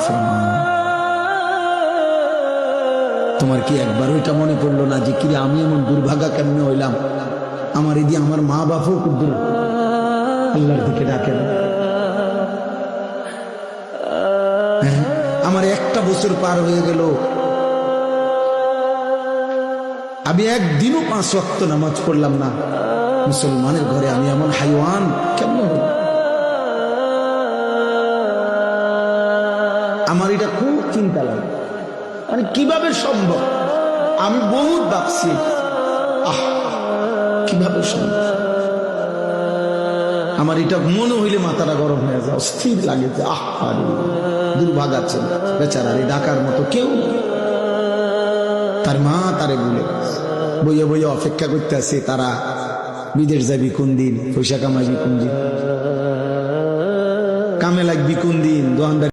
মুসলমান। তোমার কি একবার ওইটা মনে পড়লো না যে কিরে আমি এমন দুর্ভাগা কেমনে হইলাম, আমার এদি আমার মা বাপও কুদ্দুর আল্লাহর দিকে ডাকে না। আমার একটা বছর পার হয়ে গেল, আমি একদিনও 5 ওয়াক্ত নামাজ পড়লাম না। মুসলমানের ঘরে আমি এমন হাইওয়ান কেমন হল? আমার এটা খুব চিন্তা লাগে, মানে কিভাবে সম্ভব? আমি বহুত ভাবছি কিভাবে সম্ভব। আমার এটা মনে হইলে মাথাটা গরম হয়ে যায়, অস্থির লাগে যে দুর্ভাগা ছিল বেচারা, ডাকার মতো কেউ। তার মা তারে বলে বইয়া বইয়া অপেক্ষা করতে আছে, তারা বিদেশ যাবি কোন দিন, পয়সা কামাবি কোন দিন, কামে লাগবি কোন দিন, দোকানদার